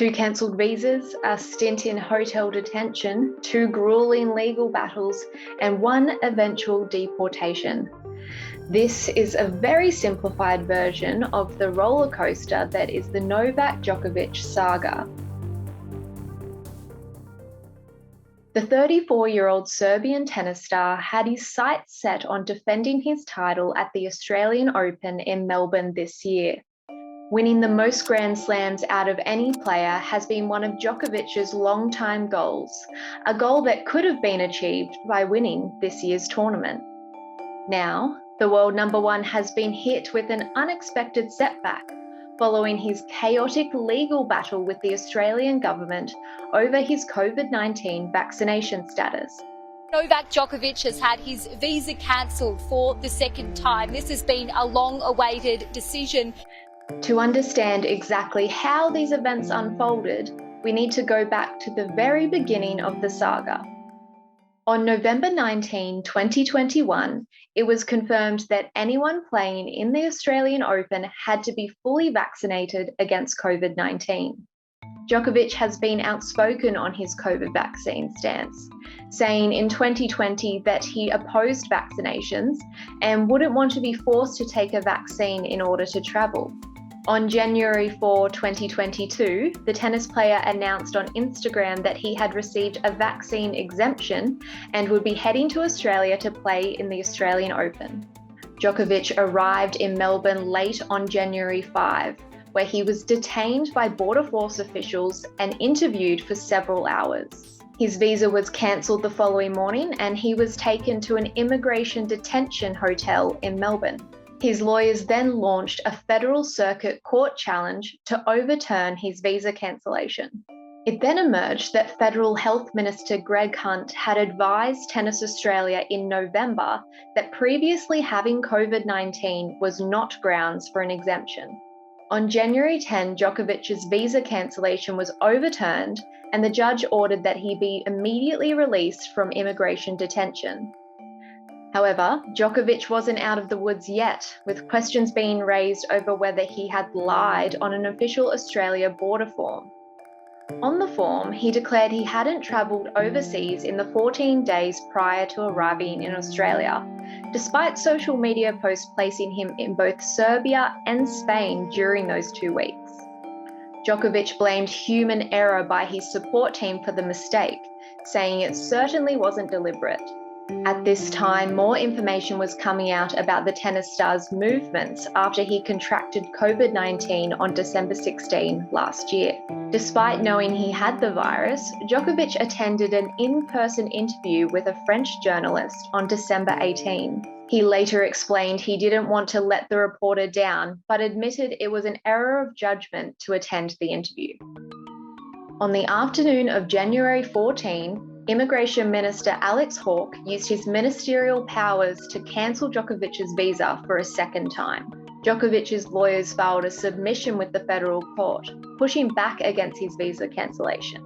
2 cancelled visas, a stint in hotel detention, 2 grueling legal battles, and 1 eventual deportation. This is a very simplified version of the roller coaster that is the Novak Djokovic saga. The 34-year-old Serbian tennis star had his sights set on defending his title at the Australian Open in Melbourne this year. Winning the most Grand Slams out of any player has been one of Djokovic's long-time goals, a goal that could have been achieved by winning this year's tournament. Now, the world number one has been hit with an unexpected setback following his chaotic legal battle with the Australian government over his COVID-19 vaccination status. Novak Djokovic has had his visa cancelled for the second time. This has been a long-awaited decision. To understand exactly how these events unfolded, we need to go back to the very beginning of the saga. On November 19, 2021, it was confirmed that anyone playing in the Australian Open had to be fully vaccinated against COVID-19. Djokovic has been outspoken on his COVID vaccine stance, saying in 2020 that he opposed vaccinations and wouldn't want to be forced to take a vaccine in order to travel. On January 4, 2022, the tennis player announced on Instagram that he had received a vaccine exemption and would be heading to Australia to play in the Australian Open. Djokovic arrived in Melbourne late on January 5, where he was detained by Border Force officials and interviewed for several hours. His visa was cancelled the following morning and he was taken to an immigration detention hotel in Melbourne. His lawyers then launched a federal circuit court challenge to overturn his visa cancellation. It then emerged that Federal Health Minister Greg Hunt had advised Tennis Australia in November that previously having COVID-19 was not grounds for an exemption. On January 10, Djokovic's visa cancellation was overturned and the judge ordered that he be immediately released from immigration detention. However, Djokovic wasn't out of the woods yet, with questions being raised over whether he had lied on an official Australia border form. On the form, he declared he hadn't travelled overseas in the 14 days prior to arriving in Australia, despite social media posts placing him in both Serbia and Spain during those 2 weeks. Djokovic blamed human error by his support team for the mistake, saying it certainly wasn't deliberate. At this time, more information was coming out about the tennis star's movements after he contracted COVID-19 on December 16 last year. Despite knowing he had the virus, Djokovic attended an in-person interview with a French journalist on December 18. He later explained he didn't want to let the reporter down, but admitted it was an error of judgment to attend the interview. On the afternoon of January 14, Immigration Minister Alex Hawke used his ministerial powers to cancel Djokovic's visa for a second time. Djokovic's lawyers filed a submission with the federal court, pushing back against his visa cancellation.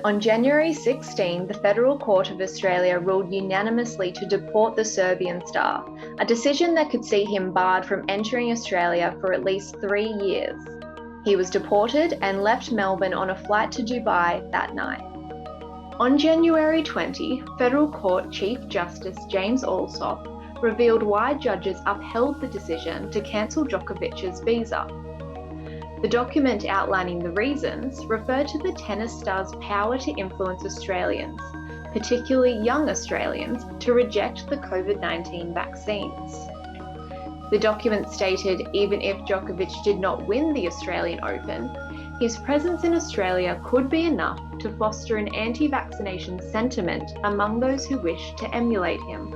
On January 16, the Federal Court of Australia ruled unanimously to deport the Serbian star, a decision that could see him barred from entering Australia for at least 3 years. He was deported and left Melbourne on a flight to Dubai that night. On January 20, Federal Court Chief Justice James Allsop revealed why judges upheld the decision to cancel Djokovic's visa. The document outlining the reasons referred to the tennis star's power to influence Australians, particularly young Australians, to reject the COVID-19 vaccines. The document stated even if Djokovic did not win the Australian Open, his presence in Australia could be enough to foster an anti-vaccination sentiment among those who wish to emulate him.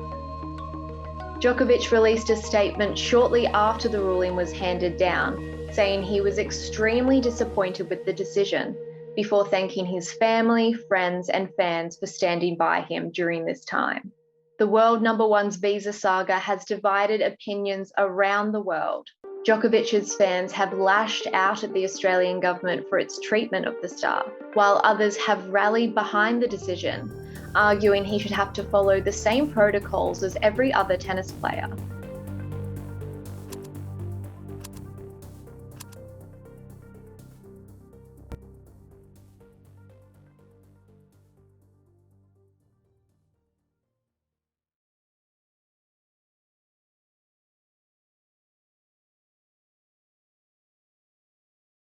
Djokovic released a statement shortly after the ruling was handed down, saying he was extremely disappointed with the decision, before thanking his family, friends, and fans for standing by him during this time. The world number one's visa saga has divided opinions around the world. Djokovic's fans have lashed out at the Australian government for its treatment of the star, while others have rallied behind the decision, arguing he should have to follow the same protocols as every other tennis player.